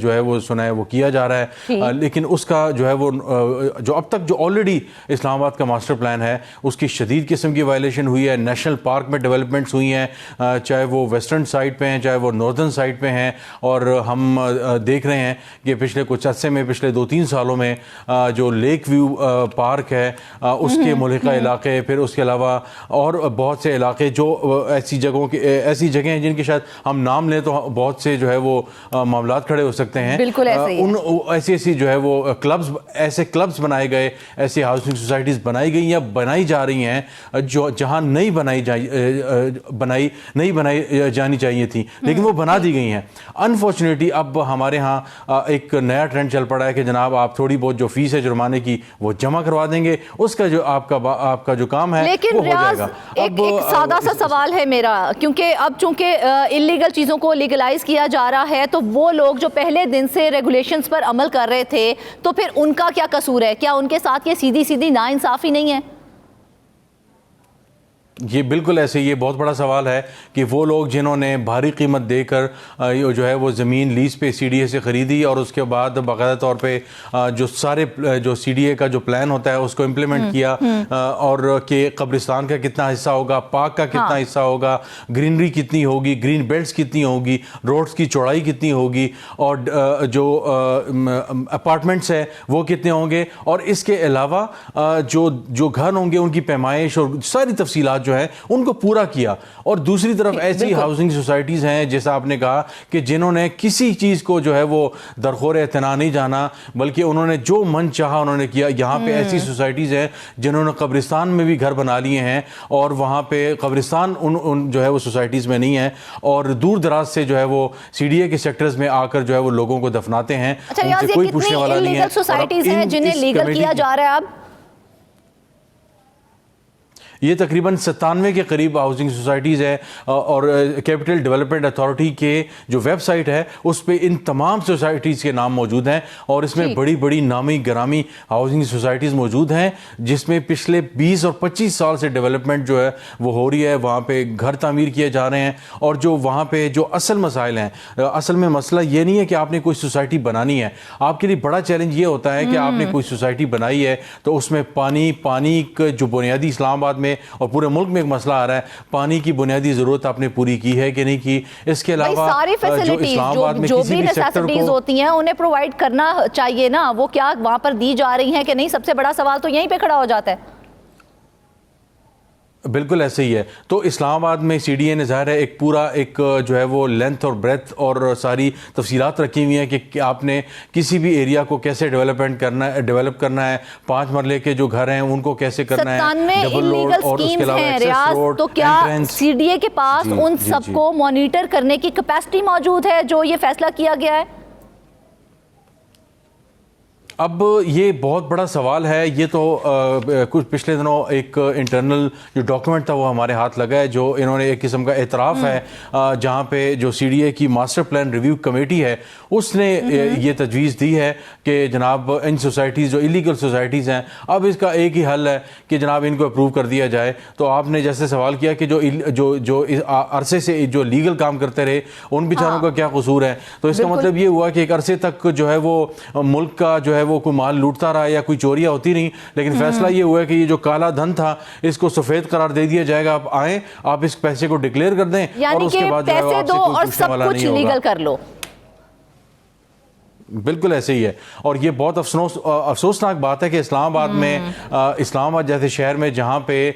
جو ہے وہ سنا ہے وہ کیا جا رہا ہے، لیکن اس کا جو ہے وہ جو اب تک جو آلریڈی اسلام آباد کا ماسٹر پلان ہے اس کی شدید قسم کی وائلیشن ہوئی ہے. نیشنل پارک میں ڈیولپمنٹس ہوئی ہیں، چاہے وہ ویسٹرن سائڈ پہ ہیں چاہے وہ ناردرن سائڈ پہ ہیں، اور ہم دیکھ رہے ہیں کہ پچھلے کچھ عرصے میں پچھلے 2-3 سالوں میں جو لیک ویو پارک ہے اس کے ملحقہ علاقے، پھر اس کے علاوہ اور بہت سے علاقے جو ایسی جگہیں ہیں جن کے شاید ہم نام لیں تو بہت سے جو ہے وہ معاملات کھڑے ہو سکتے ہیں. بالکل ایسی جو ہے وہ کلبز بنائے گئے، ایسی ہاؤسنگ سوسائٹیز بنائی گئی یا بنائی جا رہی ہیں جو جہاں نہیں بنائی جانی چاہیے تھی لیکن وہ بنا دی گئی ہیں. انفارچونیٹلی اب ہمارے ہاں ایک نیا ٹرینڈ چل پڑا ہے کہ جناب آپ تھوڑی بہت جو فیس ہے جرمانے کی وہ جمع کروا دیں گے، اس کا جو آپ کا جو کام ہے لیکن وہ ہو جائے گا. ایک سادہ سا سوال ہے میرا، کیونکہ اب چونکہ انلیگل چیزوں کو لیگلائز کیا جا رہا ہے تو وہ لوگ جو پہلے دن سے ریگولیشنز پر عمل کر رہے تھے تو پھر ان کا کیا قصور ہے؟ کیا ان کے ساتھ یہ سیدھی سیدھی ناانصافی نہیں ہے؟ یہ بالکل ایسے یہ بہت بڑا سوال ہے کہ وہ لوگ جنہوں نے بھاری قیمت دے کر جو ہے وہ زمین لیز پہ سی ڈی اے سے خریدی اور اس کے بعد باقاعدہ طور پہ جو سارے جو سی ڈی اے کا جو پلان ہوتا ہے اس کو امپلیمنٹ کیا، اور کہ قبرستان کا کتنا حصہ ہوگا، پارک کا کتنا حصہ ہوگا، گرینری کتنی ہوگی، گرین بیلٹس کتنی ہوگی، روڈز کی چوڑائی کتنی ہوگی، اور جو اپارٹمنٹس ہے وہ کتنے ہوں گے، اور اس کے علاوہ جو گھر ہوں گے ان کی پیمائش اور ساری تفصیلات جو ہے ان کو پورا کیا. اور دوسری طرف ایسی ہاؤسنگ سوسائٹیز ہیں جیسا آپ نے کہا کہ جنہوں نے کسی چیز کو جو ہے وہ درخور اعتنا نہیں جانا بلکہ انہوں نے جو من چاہا انہوں نے کیا. یہاں پہ ایسی سوسائٹیز ہیں جنہوں نے قبرستان میں بھی گھر بنا لیے ہیں اور وہاں پہ قبرستان ان جو ہے وہ سوسائٹیز میں نہیں ہے، اور دور دراز سے جو ہے وہ سی ڈی اے کے سیکٹرز میں آ کر جو ہے وہ لوگوں کو دفناتے ہیں. ان سے کوئی پوچھنے والا نہیں ہے. سوسائٹیز ہیں جنہیں لیگل کیا جا رہا ہے اب یہ تقریباً 97 کے قریب ہاؤسنگ سوسائٹیز ہے، اور کیپٹل ڈیولپمنٹ اتھارٹی کے جو ویب سائٹ ہے اس پہ ان تمام سوسائٹیز کے نام موجود ہیں، اور اس میں بڑی بڑی نامی گرامی ہاؤسنگ سوسائٹیز موجود ہیں جس میں پچھلے 20 اور 25 سال سے ڈیولپمنٹ جو ہے وہ ہو رہی ہے. وہاں پہ گھر تعمیر کیے جا رہے ہیں، اور جو وہاں پہ جو اصل مسائل ہیں، اصل میں مسئلہ یہ نہیں ہے کہ آپ نے کوئی سوسائٹی بنانی ہے. آپ کے لیے بڑا چیلنج یہ ہوتا ہے کہ آپ نے کوئی سوسائٹی بنائی ہے تو اس میں پانی کا جو بنیادی اسلام آباد میں اور پورے ملک میں ایک مسئلہ آ رہا ہے، پانی کی بنیادی ضرورت آپ نے پوری کی ہے کہ نہیں کی. اس کے علاوہ ساری فیسلٹیز جو بھی نیسیسٹیز ہوتی ہیں انہیں پرووائڈ کرنا چاہیے نا، وہ کیا وہاں پر دی جا رہی ہیں کہ نہیں؟ سب سے بڑا سوال تو یہیں پہ کھڑا ہو جاتا ہے. بالکل ایسے ہی ہے. تو اسلام آباد میں سی ڈی اے نے ظاہر ہے ایک پورا جو ہے وہ لینتھ اور بریتھ اور ساری تفصیلات رکھی ہوئی ہیں کہ آپ نے کسی بھی ایریا کو کیسے ڈیولپ کرنا ہے، 5 مرلے کے جو گھر ہیں ان کو کیسے کرنا ہے، ڈبل روڈ اور اس کے علاوہ ایکسیس روڈ. تو کیا سی ڈی اے کے پاس ان سب کو مانیٹر کرنے کی کیپیسٹی موجود ہے جو یہ فیصلہ کیا گیا ہے؟ اب یہ بہت بڑا سوال ہے. یہ تو کچھ پچھلے دنوں ایک انٹرنل جو ڈاکیومنٹ تھا وہ ہمارے ہاتھ لگا ہے، جو انہوں نے ایک قسم کا اعتراف ہے جہاں پہ جو سی ڈی اے کی ماسٹر پلان ریویو کمیٹی ہے اس نے یہ تجویز دی ہے کہ جناب ان سوسائٹیز جو انلیگل سوسائٹیز ہیں اب اس کا ایک ہی حل ہے کہ جناب ان کو اپروو کر دیا جائے. تو آپ نے جیسے سوال کیا کہ جو عرصے سے جو لیگل کام کرتے رہے ان بیچاروں کا کیا قصور ہے، تو اس کا مطلب یہ ہوا کہ ایک عرصے تک جو ہے وہ ملک کا جو ہے وہ کوئی مال لوٹتا رہا یا کوئی چوریاں ہوتی نہیں، لیکن فیصلہ یہ ہوا ہے کہ یہ جو کالا دھن تھا اس کو سفید قرار دے دیا جائے گا. آپ آئیں، آپ اس پیسے کو ڈکلیئر کر دیں اور اس کے بعد جو ہے آپ سے کوئی پوچھنے والا نہیں ہوگا. لیگل کر لو. بالکل ایسے ہی ہے. اور یہ بہت افسوسناک بات ہے کہ اسلام آباد میں اسلام آباد جیسے شہر میں جہاں پہ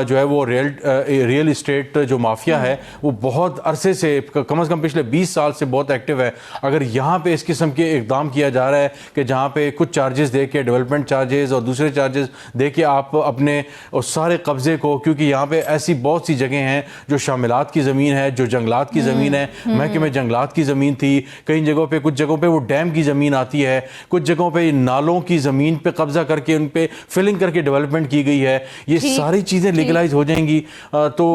جو ہے وہ ریئل اسٹیٹ جو مافیا ہے وہ بہت عرصے سے کم از کم پچھلے 20 سال سے بہت ایکٹیو ہے. اگر یہاں پہ اس قسم کے اقدام کیا جا رہا ہے کہ جہاں پہ کچھ چارجز دے کے ڈیولپمنٹ چارجز اور دوسرے چارجز دے کے آپ اپنے اس سارے قبضے کو، کیونکہ یہاں پہ ایسی بہت سی جگہیں ہیں جو شاملات کی زمین ہے، جو جنگلات کی زمین ہے، محکمہ جنگلات کی زمین تھی، کئی جگہوں پہ کچھ جگہوں پہ وہ ڈیم کی زمین آتی ہے, کچھ جگہوں پہ نالوں کی زمین پہ قبضہ کر کے ان پہ فلنگ کر کے ڈیولپمنٹ کی گئی ہے, یہ ساری چیزیں لیگلائز ہو جائیں گی. تو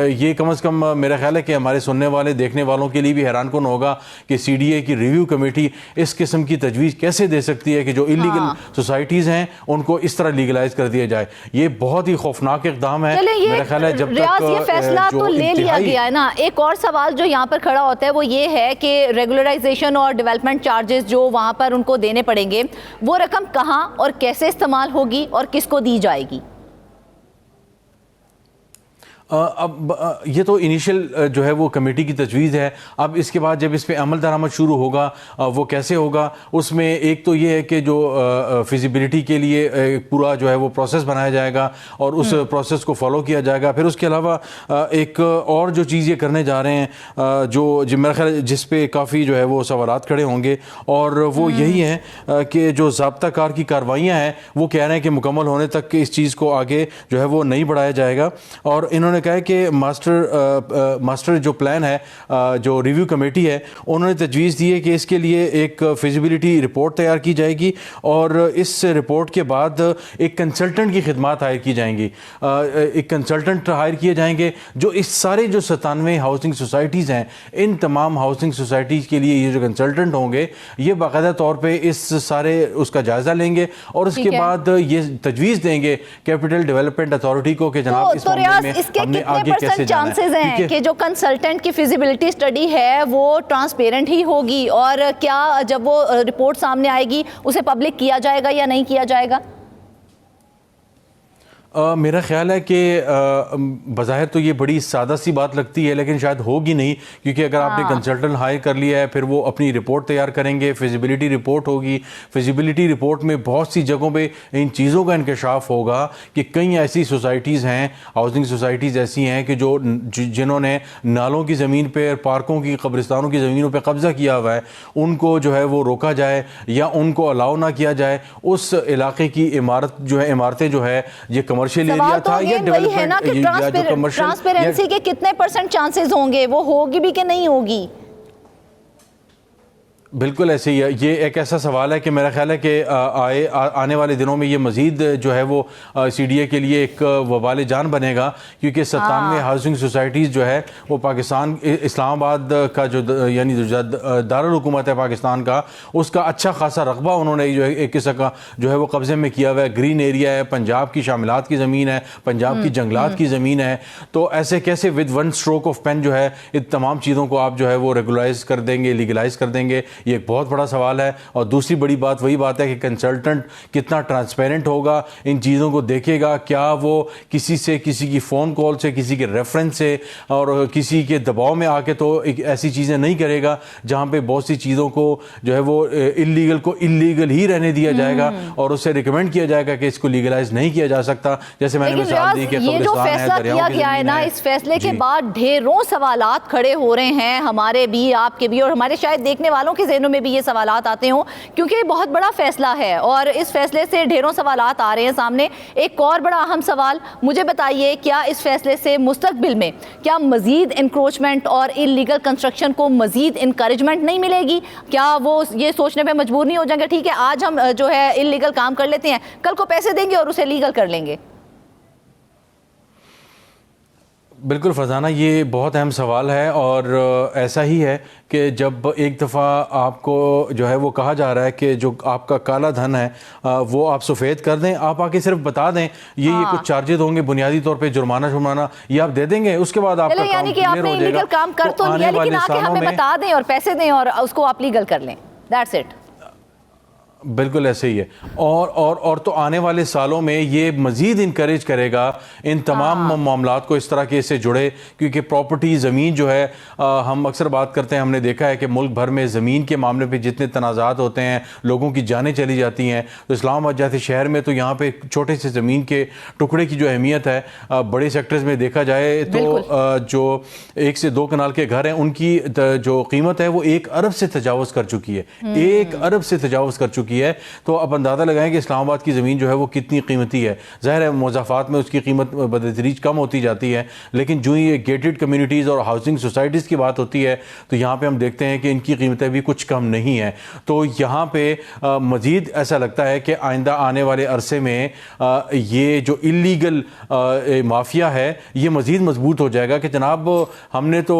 یہ کم از کم میرا خیال ہے کہ ہمارے سننے والے دیکھنے والوں کے لیے بھی حیران کن ہوگا کہ سی ڈی اے کی ریویو کمیٹی اس قسم کی تجویز کیسے دے سکتی ہے کہ جو انلیگل سوسائٹیز ہیں ان کو اس طرح لیگلائز کر دیا جائے. یہ بہت ہی خوفناک اقدام ہے. میرا خیال ہے جب تک یہ فیصلہ تو لے لیا گیا ہے نا, ایک اور سوال جو یہاں پر کھڑا ہوتا ہے وہ یہ ہے کہ ریگولرائزیشن اور ڈیولپمنٹ چارجز جو وہاں پر ان کو دینے پڑیں گے, وہ رقم کہاں اور کیسے استعمال ہوگی اور کس کو دی جائے گی؟ اب یہ تو انیشل جو ہے وہ کمیٹی کی تجویز ہے. اب اس کے بعد جب اس پہ عمل درآمد شروع ہوگا وہ کیسے ہوگا, اس میں ایک تو یہ ہے کہ جو فیزیبلٹی کے لیے پورا جو ہے وہ پروسیس بنایا جائے گا اور اس پروسیس کو فالو کیا جائے گا. پھر اس کے علاوہ ایک اور جو چیز یہ کرنے جا رہے ہیں جو میرا خیال ہے جس پہ کافی جو ہے وہ سوالات کھڑے ہوں گے, اور وہ یہی ہے کہ جو ضابطہ کار کی کارروائیاں ہیں وہ کہہ رہے ہیں کہ مکمل ہونے تک اس چیز کو آگے جو ہے وہ نہیں بڑھایا جائے گا. اور انہوں نے کہا ہے کہ ماسٹر جو پلان ہے, جو ریویو کمیٹی ہے, انہوں نے تجویز دی ہے کہ اس کے لیے ایک فیزیبلٹی رپورٹ تیار کی جائے گی اور اس رپورٹ کے بعد ایک کنسلٹنٹ کی خدمات ہائر کی جائیں گی. ایک کنسلٹنٹ ہائر کیے جائیں گے جو اس سارے جو 97 ہاؤسنگ سوسائٹیز ہیں, ان تمام ہاؤسنگ سوسائٹیز کے لیے یہ جو کنسلٹنٹ ہوں گے یہ باقاعدہ طور پہ اس کا جائزہ لیں گے اور اس کے بعد یہ تجویز دیں گے کیپٹل ڈیولپمنٹ اتھارٹی کو کہ جناب اس معاملے میں ہم نے آگے کیسے جانا ہے. چانسز ہیں کہ جو کنسلٹنٹ کی فیزیبلٹی اسٹڈی ہے وہ ٹرانسپیرنٹ ہی ہوگی, اور کیا جب وہ رپورٹ سامنے آئے گی اسے پبلک کیا جائے گا یا نہیں کیا جائے گا؟ میرا خیال ہے کہ بظاہر تو یہ بڑی سادہ سی بات لگتی ہے لیکن شاید ہوگی نہیں, کیونکہ اگر آپ نے کنسلٹنٹ ہائر کر لیا ہے پھر وہ اپنی رپورٹ تیار کریں گے, فیزیبلٹی رپورٹ ہوگی. فیزیبلٹی رپورٹ میں بہت سی جگہوں پہ ان چیزوں کا انکشاف ہوگا کہ کئی ایسی سوسائٹیز ہیں, ہاؤسنگ سوسائٹیز ایسی ہیں کہ جنہوں نے نالوں کی زمین پہ, پارکوں کی, قبرستانوں کی زمینوں پہ قبضہ کیا ہوا ہے, ان کو جو ہے وہ روکا جائے یا ان کو الاؤ نہ کیا جائے. اس علاقے کی عمارتیں جو ہے یہ کمرشل ایریا تھا یا ڈیولپمنٹ, ٹرانسپیرنسی کے کتنے پرسنٹ چانسز ہوں گے, وہ ہوگی بھی کہ نہیں ہوگی؟ بالکل ایسے ہی ہے. یہ ایک ایسا سوال ہے کہ میرا خیال ہے کہ آنے والے دنوں میں یہ مزید جو ہے وہ سی ڈی اے کے لیے ایک وبال جان بنے گا, کیونکہ 97 ہاؤسنگ سوسائٹیز جو ہے وہ پاکستان, اسلام آباد کا جو یعنی دارالحکومت ہے پاکستان کا, اس کا اچھا خاصا رقبہ انہوں نے جو ہے ایک قسم کا جو ہے وہ قبضے میں کیا ہوا ہے. گرین ایریا ہے, پنجاب کی شاملات کی زمین ہے, پنجاب کی جنگلات کی زمین ہے. تو ایسے کیسے with one stroke of pen جو ہے ان تمام چیزوں کو آپ جو ہے وہ ریگولائز کر دیں گے, لیگلائز کر دیں گے؟ یہ ایک بہت بڑا سوال ہے. اور دوسری بڑی بات وہی بات ہے کہ کنسلٹنٹ کتنا ٹرانسپیرنٹ ہوگا, ان چیزوں کو دیکھے گا, کیا وہ کسی کی فون کال سے, کسی کے ریفرنس سے اور کسی کے دباؤ میں آ کے تو ایسی چیزیں نہیں کرے گا جہاں پہ بہت سی چیزوں کو جو ہے وہ انلیگل کو انلیگل ہی رہنے دیا جائے گا اور اسے ریکمینڈ کیا جائے گا کہ اس کو لیگلائز نہیں کیا جا سکتا. جیسے میں نے مثال دی کہ یہ جو فیصلہ کیا گیا ہے نا, اس فیصلے کے بعد ڈھیروں سوالات کھڑے ہو رہے ہیں, ہمارے بھی, آپ کے بھی, اور ہمارے شاید دیکھنے والوں کے ذہنوں میں بھی یہ سوالات آتے ہوں, کیونکہ یہ بہت بڑا فیصلہ ہے اور اس فیصلے سے ڈھیروں سوالات آ رہے ہیں سامنے. ایک اور بڑا اہم سوال مجھے بتائیے, کیا اس فیصلے سے مستقبل میں کیا مزید انکروچمنٹ اور انلیگل کنسٹرکشن کو مزید انکریجمنٹ نہیں ملے گی؟ کیا وہ یہ سوچنے پہ مجبور نہیں ہو جائیں گے ٹھیک ہے آج ہم جو ہے انلیگل کام کر لیتے ہیں, کل کو پیسے دیں گے اور اسے لیگل کر لیں گے؟ بالکل فرزانہ, یہ بہت اہم سوال ہے اور ایسا ہی ہے کہ جب ایک دفعہ آپ کو جو ہے وہ کہا جا رہا ہے کہ جو آپ کا کالا دھن ہے وہ آپ سفید کر دیں, آپ آ کے صرف بتا دیں یہ کچھ چارجز ہوں گے بنیادی طور پہ جرمانہ یہ آپ دے دیں گے, اس کے بعد آپ کا یعنی کہ آپ نے انلیگل کام کر تو لیا لیکن آ کے ہمیں بتا دیں اور پیسے دیں اور اس کو آپ لیگل کر لیں, دیٹس اٹ. بالکل ایسے ہی ہے. اور تو آنے والے سالوں میں یہ مزید انکریج کرے گا ان تمام معاملات کو اس طرح کے سے جڑے, کیونکہ پراپرٹی زمین جو ہے ہم اکثر بات کرتے ہیں, ہم نے دیکھا ہے کہ ملک بھر میں زمین کے معاملے پہ جتنے تنازعات ہوتے ہیں, لوگوں کی جانیں چلی جاتی ہیں, تو اسلام آباد جیسے شہر میں تو یہاں پہ چھوٹے سے زمین کے ٹکڑے کی جو اہمیت ہے بڑے سیکٹرز میں دیکھا جائے تو جو 1 سے 2 کنال کے گھر ہیں ان کی جو قیمت ہے وہ 1 ارب سے تجاوز کر چکی ہے, 1 ارب سے تجاوز کر چکی چکی ہے. تو اب اندازہ لگائیں کہ اسلام آباد کی زمین جو ہے وہ کتنی قیمتی ہے. ظاہر ہے مضافات میں اس کی قیمت بدتدریج کم ہوتی جاتی ہے, لیکن جو یہ گیٹڈ کمیونٹیز اور ہاؤسنگ سوسائٹیز کی بات ہوتی ہے تو یہاں پہ ہم دیکھتے ہیں کہ ان کی قیمتیں بھی کچھ کم نہیں ہیں. تو یہاں پہ مزید ایسا لگتا ہے کہ آئندہ آنے والے عرصے میں یہ جو اللیگل مافیا ہے یہ مزید مضبوط ہو جائے گا کہ جناب ہم نے تو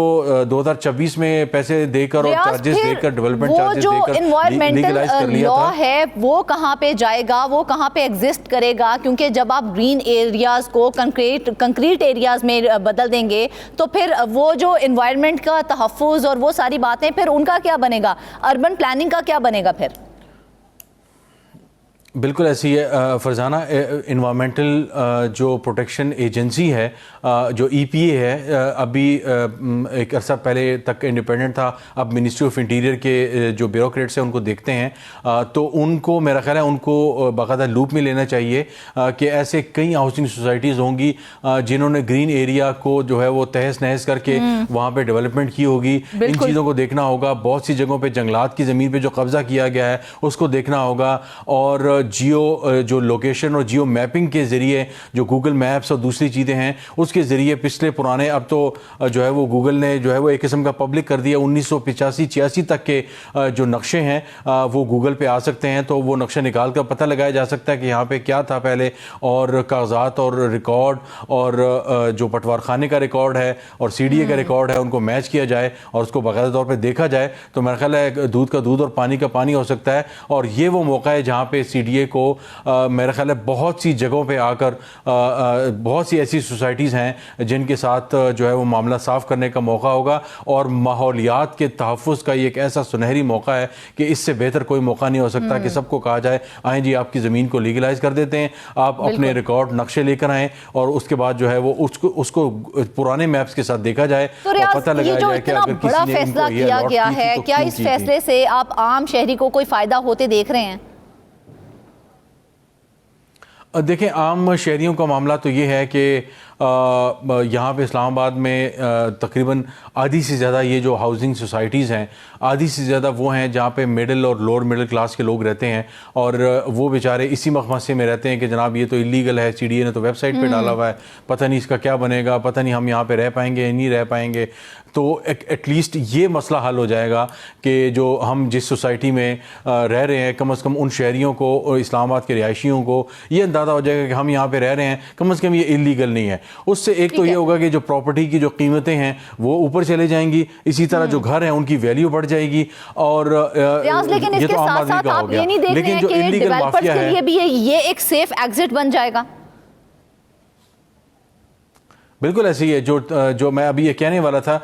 2026 میں پیسے دے کر اور چارجز دے کر ڈیولپمنٹ چارجز دے کر لیگلائز کر لیا تھا. لا ہے وہ کہاں پہ جائے گا, وہ کہاں پہ ایگزسٹ کرے گا؟ کیونکہ جب آپ گرین ایریاز کو کنکریٹ ایریاز میں بدل دیں گے تو پھر وہ جو انوائرمنٹ کا تحفظ اور وہ ساری باتیں پھر ان کا کیا بنے گا؟ اربن پلاننگ کا کیا بنے گا پھر؟ بالکل ایسی ہے فرزانہ. انوائرمنٹل جو پروٹیکشن ایجنسی ہے جو ای پی اے ہے, ابھی ایک عرصہ پہلے تک انڈیپینڈنٹ تھا, اب منسٹری آف انٹیریئر کے جو بیوروکریٹس ہیں ان کو دیکھتے ہیں, تو ان کو میرا خیال ہے ان کو باقاعدہ لوپ میں لینا چاہیے کہ ایسے کئی ہاؤسنگ سوسائٹیز ہوں گی جنہوں نے گرین ایریا کو جو ہے وہ تہس نہس کر کے وہاں پہ ڈیولپمنٹ کی ہوگی. ان چیزوں کو دیکھنا ہوگا. بہت سی جگہوں پہ جنگلات کی زمین پہ جو قبضہ کیا گیا ہے اس کو دیکھنا ہوگا, اور جیو جو لوکیشن اور جیو میپنگ کے ذریعے جو گوگل میپس اور دوسری چیزیں ہیں اس کے ذریعے پچھلے پرانے, اب تو جو ہے وہ گوگل نے جو ہے وہ ایک قسم کا پبلک کر دیا, 1985-86 تک کے جو نقشے ہیں وہ گوگل پہ آ سکتے ہیں. تو وہ نقشہ نکال کر پتہ لگایا جا سکتا ہے کہ یہاں پہ کیا تھا پہلے, اور کاغذات اور ریکارڈ اور جو پٹوار خانے کا ریکارڈ ہے اور سی ڈی اے کا ریکارڈ ہے ان کو میچ کیا جائے اور اس کو باقاعدہ طور پہ دیکھا جائے. تو میرا خیال ہے دودھ کا دودھ اور پانی کا پانی ہو سکتا ہے. اور یہ وہ موقع ہے جہاں پہ سی ڈی اے کو میرا خیال ہے بہت سی جگہوں پہ آ کر بہت سی ایسی سوسائٹیز ہیں جن کے ساتھ جو ہے وہ معاملہ صاف کرنے کا موقع ہوگا, اور ماحولیات کے تحفظ کا یہ ایک ایسا سنہری موقع ہے کہ اس سے بہتر کوئی موقع نہیں ہو سکتا کہ سب کو کہا جائے آئیں جی آپ کی زمین کو لیگلائز کر دیتے ہیں, آپ اپنے ریکارڈ نقشے لے کر آئیں, اور اس کے بعد جو ہے وہ اس کو پرانے میپس کے ساتھ دیکھا جائے اور پتہ لگایا جائے کہ اگر کسی نے ان کو یہ الاٹ کی تھی تو کیا اس فیصلے سے آپ عام شہری کو کوئی فائدہ ہوتے دیکھ رہے ہیں؟ دیکھیں عام شہریوں کا معاملہ تو یہ ہے کہ یہاں پہ اسلام آباد میں تقریباً آدھی سے زیادہ یہ جو ہاؤسنگ سوسائٹیز ہیں آدھی سے زیادہ وہ ہیں جہاں پہ مڈل اور لوور مڈل کلاس کے لوگ رہتے ہیں, اور وہ بیچارے اسی مخمصے میں رہتے ہیں کہ جناب یہ تو اللیگل ہے, سی ڈی اے نے تو ویب سائٹ پہ ڈالا ہوا ہے, پتہ نہیں اس کا کیا بنے گا, پتہ نہیں ہم یہاں پہ رہ پائیں گے نہیں رہ پائیں گے. تو ایٹ لیسٹ یہ مسئلہ حل ہو جائے گا کہ جو ہم جس سوسائٹی میں رہ رہے ہیں کم از کم ان شہریوں کو اور اسلام آباد کے رہائشیوں کو یہ اندازہ ہو جائے گا کہ ہم یہاں پہ رہ رہے ہیں, کم از کم یہ اللیگل نہیں ہے. اس سے ایک تو یہ ہوگا کہ جو پراپرٹی کی جو قیمتیں ہیں وہ اوپر چلے جائیں گی, اسی طرح جو گھر ہیں ان کی ویلیو بڑھ جائے گی, اور لیکن اس کے ساتھ ساتھ آپ یہ نہیں دیکھ رہے ہیں کہ ڈیولپرز کے لیے بھی یہ ایک سیف ایگزٹ بن جائے گا؟ بالکل ایسے ہی ہے. جو میں ابھی یہ کہنے والا تھا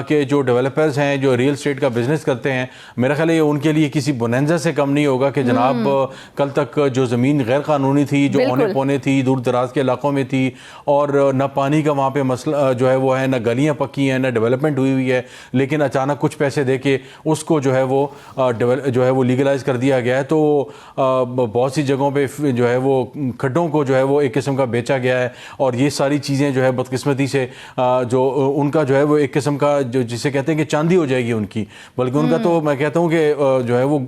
کہ جو ڈیولپرز ہیں جو ریل اسٹیٹ کا بزنس کرتے ہیں, میرا خیال ہے یہ ان کے لیے کسی بوننزا سے کم نہیں ہوگا کہ جناب کل تک جو زمین غیر قانونی تھی, جو اونے پونے تھی, دور دراز کے علاقوں میں تھی, اور نہ پانی کا وہاں پہ مسئلہ جو ہے وہ ہے, نہ گلیاں پکی ہیں, نہ ڈیولپمنٹ ہوئی ہوئی ہے, لیکن اچانک کچھ پیسے دے کے اس کو جو ہے وہ لیگلائز کر دیا گیا ہے. تو بہت سی جگہوں پہ جو ہے وہ کھڈوں کو جو ہے وہ ایک قسم کا بیچا گیا ہے, اور یہ ساری چیزیں جو ہے بدقسمتی سے جو ان کا جو ہے وہ ایک قسم کا جو جسے کہتے ہیں کہ چاندی ہو جائے گی ان کی, بلکہ ان کا تو میں کہتا ہوں کہ جو ہے وہ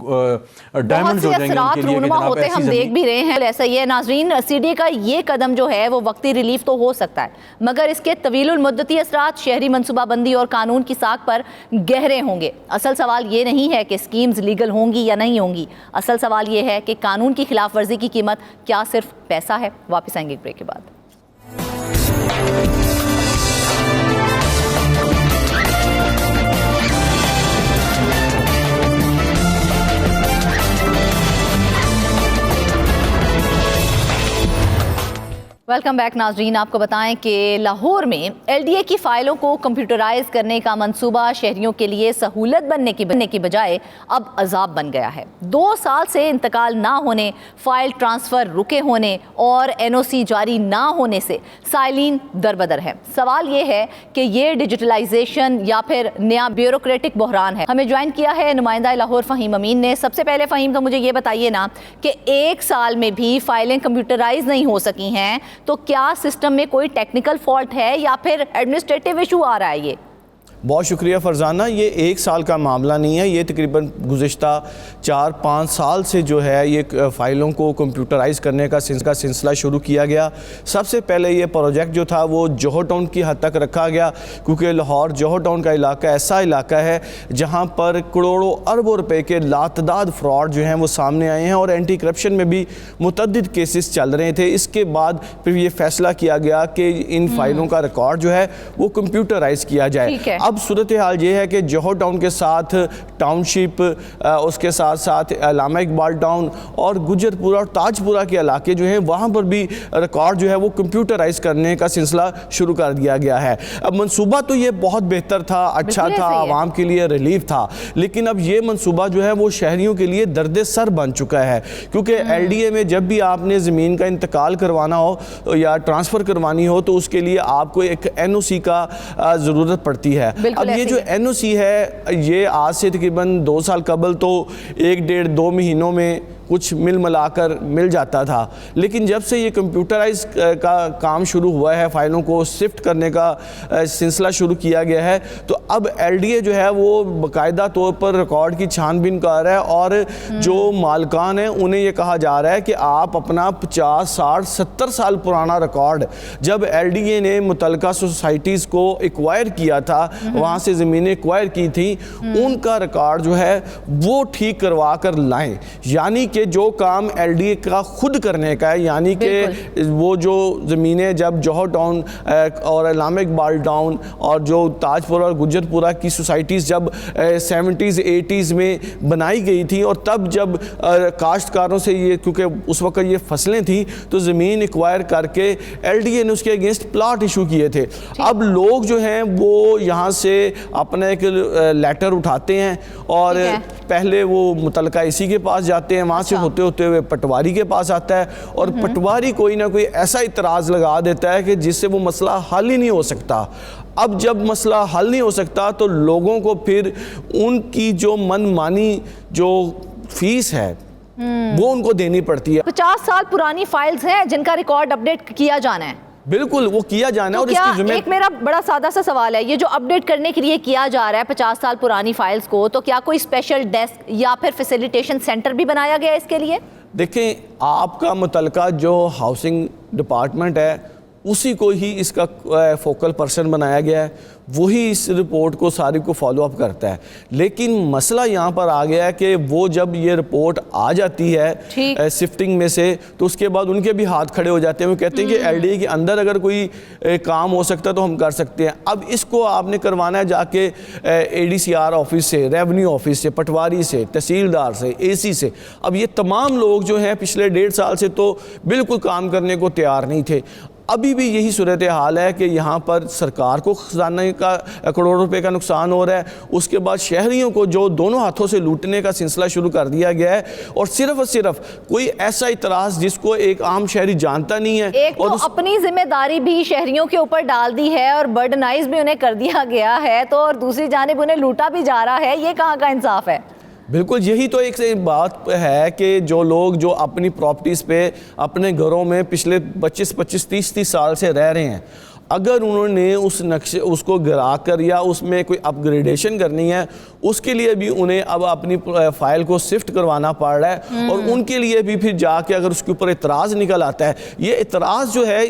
ڈائمنڈز ہو جائیں گے ان کے لیے کہ جناب ایسی ہم دیکھ بھی رہے ہیں. ایسا ہی ہے ناظرین, سی ڈی کا یہ قدم جو ہے وہ وقتی ریلیف تو ہو سکتا ہے, مگر اس کے طویل المدتی اثرات شہری منصوبہ بندی اور قانون کی ساکھ پر گہرے ہوں گے. اصل سوال یہ نہیں ہے کہ اسکیمز لیگل ہوں گی یا نہیں ہوں گی, اصل سوال یہ ہے کہ قانون کی خلاف ورزی کی قیمت کیا صرف پیسہ ہے؟ واپس آئیں گے ایک بریک کے بعد. ویلکم بیک ناظرین. آپ کو بتائیں کہ لاہور میں ایل ڈی اے کی فائلوں کو کمپیوٹرائز کرنے کا منصوبہ شہریوں کے لیے سہولت بننے کی بجائے اب عذاب بن گیا ہے. 2 سال سے انتقال نہ ہونے, فائل ٹرانسفر رکے ہونے اور این او سی جاری نہ ہونے سے سائلین دربدر ہے. سوال یہ ہے کہ یہ ڈیجیٹلائزیشن یا پھر نیا بیوروکریٹک بحران ہے؟ ہمیں جوائن کیا ہے نمائندہ لاہور فہیم امین نے. سب سے پہلے فہیم تو مجھے یہ بتائیے نا کہ 1 سال میں بھی فائلیں کمپیوٹرائز نہیں ہو سکی ہیں, تو کیا سسٹم میں کوئی ٹیکنیکل فالٹ ہے یا پھر ایڈمنسٹریٹو ایشو آ رہا ہے؟ یہ بہت شکریہ فرزانہ. یہ ایک سال کا معاملہ نہیں ہے, یہ تقریباً گزشتہ 4-5 سال سے جو ہے یہ فائلوں کو کمپیوٹرائز کرنے کا سلسلہ شروع کیا گیا. سب سے پہلے یہ پروجیکٹ جو تھا وہ جوہر ٹاؤن کی حد تک رکھا گیا, کیونکہ لاہور جوہر ٹاؤن کا علاقہ ایسا علاقہ ہے جہاں پر کروڑوں اربوں روپے کے لاتعداد فراڈ جو ہیں وہ سامنے آئے ہیں, اور اینٹی کرپشن میں بھی متعدد کیسز چل رہے تھے. اس کے بعد پھر یہ فیصلہ کیا گیا کہ ان فائلوں کا ریکارڈ جو ہے وہ کمپیوٹرائز کیا جائے. اب صورتحال یہ ہے کہ جوہر ٹاؤن کے ساتھ ٹاؤن شپ, اس کے ساتھ ساتھ علامہ اقبال ٹاؤن اور گجر پورہ اور تاج پورہ کے علاقے جو ہیں وہاں پر بھی ریکارڈ جو ہے وہ کمپیوٹرائز کرنے کا سلسلہ شروع کر دیا گیا ہے. اب منصوبہ تو یہ بہت بہتر تھا, اچھا تھا, عوام کے لیے ریلیف تھا, لیکن اب یہ منصوبہ جو ہے وہ شہریوں کے لیے درد سر بن چکا ہے, کیونکہ ایل ڈی اے میں جب بھی آپ نے زمین کا انتقال کروانا ہو یا ٹرانسفر کروانی ہو تو اس کے لیے آپ کو ایک این او سی کا ضرورت پڑتی ہے. اب یہ جو این او سی ہے یہ آج سے تقریباً 2 سال قبل تو 1-1.5-2 مہینوں میں کچھ ملا کر مل جاتا تھا, لیکن جب سے یہ کمپیوٹرائز کا کام شروع ہوا ہے, فائلوں کو شفٹ کرنے کا سلسلہ شروع کیا گیا ہے, تو اب ایل ڈی اے جو ہے وہ باقاعدہ طور پر ریکارڈ کی چھان بین کر رہا ہے, اور جو مالکان ہیں انہیں یہ کہا جا رہا ہے کہ آپ اپنا 50, 60, 70 سال پرانا ریکارڈ جب ایل ڈی اے نے متعلقہ سوسائٹیز کو ایکوائر کیا تھا, وہاں سے زمینیں ایکوائر کی تھیں, ان کا ریکارڈ جو ہے وہ ٹھیک کروا کر لائیں. یعنی کہ جو کام ایل ڈی اے کا خود کرنے کا ہے, یعنی کہ وہ جو زمینیں جب جوہر ٹاؤن اور علامہ اقبال ٹاؤن اور جو تاج پورہ اور گجر پورہ کی سوسائٹیز جب 70s 80s میں بنائی گئی تھی, اور تب جب کاشتکاروں سے یہ, کیونکہ اس وقت یہ فصلیں تھیں, تو زمین ایکوائر کر کے ایل ڈی اے نے اس کے اگینسٹ پلاٹ ایشو کیے تھے. اب لوگ جو ہیں وہ یہاں سے اپنا ایک لیٹر اٹھاتے ہیں اور پہلے وہ متعلقہ اسی کے پاس جاتے ہیں, وہاں سے ہوتے ہوئے پٹواری کے پاس آتا ہے, اور پٹواری کوئی نہ کوئی ایسا اعتراض لگا دیتا ہے کہ جس سے وہ مسئلہ حل ہی نہیں ہو سکتا. اب جب مسئلہ حل نہیں ہو سکتا تو لوگوں کو پھر ان کی جو من مانی جو فیس ہے وہ ان کو دینی پڑتی ہے. 50 سال پرانی فائلز ہیں جن کا ریکارڈ اپڈیٹ کیا جانا ہے. بالکل وہ کیا جانا ہے. اور اس کی ذمہ ایک میرا بڑا سادہ سا سوال ہے, یہ جو اپڈیٹ کرنے کے لیے کیا جا رہا ہے 50 سال پرانی فائلز کو, تو کیا کوئی اسپیشل ڈیسک یا پھر فیسیلیٹیشن سینٹر بھی بنایا گیا ہے اس کے لیے؟ دیکھیں, آپ کا متعلقہ جو ہاؤسنگ ڈپارٹمنٹ ہے اسی کو ہی اس کا فوکل پرسن بنایا گیا ہے, وہی اس رپورٹ کو ساری کو فالو اپ کرتا ہے. لیکن مسئلہ یہاں پر آ گیا ہے کہ وہ جب یہ رپورٹ آ جاتی ہے سفٹنگ میں سے, تو اس کے بعد ان کے بھی ہاتھ کھڑے ہو جاتے ہیں. وہ کہتے ہیں کہ ایل ڈی اے کے اندر اگر کوئی کام ہو سکتا تو ہم کر سکتے ہیں. اب اس کو آپ نے کروانا ہے جا کے اے ڈی سی آر آفس سے, ریونیو آفس سے, پٹواری سے, تحصیلدار سے, اے سی سے. اب یہ تمام لوگ جو ہیں پچھلے 1.5 سال سے تو بالکل کام کرنے کو تیار نہیں تھے. ابھی بھی یہی صورتحال ہے کہ یہاں پر سرکار کو خزانہ کا کروڑ روپے کا نقصان ہو رہا ہے, اس کے بعد شہریوں کو جو دونوں ہاتھوں سے لوٹنے کا سلسلہ شروع کر دیا گیا ہے, اور صرف کوئی ایسا اعتراض جس کو ایک عام شہری جانتا نہیں ہے. ایک تو اپنی ذمہ داری بھی شہریوں کے اوپر ڈال دی ہے اور برڈنائز بھی انہیں کر دیا گیا ہے, تو اور دوسری جانب انہیں لوٹا بھی جا رہا ہے. یہ کہاں کا انصاف ہے؟ بالکل یہی تو ایک بات ہے کہ جو لوگ جو اپنی پراپرٹیز پہ اپنے گھروں میں پچھلے 25 30 سال سے رہ رہے ہیں, اگر انہوں نے اس نقشے اس کو گرا کر یا اس میں کوئی اپ گریڈیشن کرنی ہے, اس کے لیے بھی انہیں اب اپنی فائل کو شفٹ کروانا پڑ رہا ہے. اور ان کے لیے بھی پھر جا کے اگر اس کے اوپر اعتراض نکل آتا ہے, یہ اعتراض جو ہے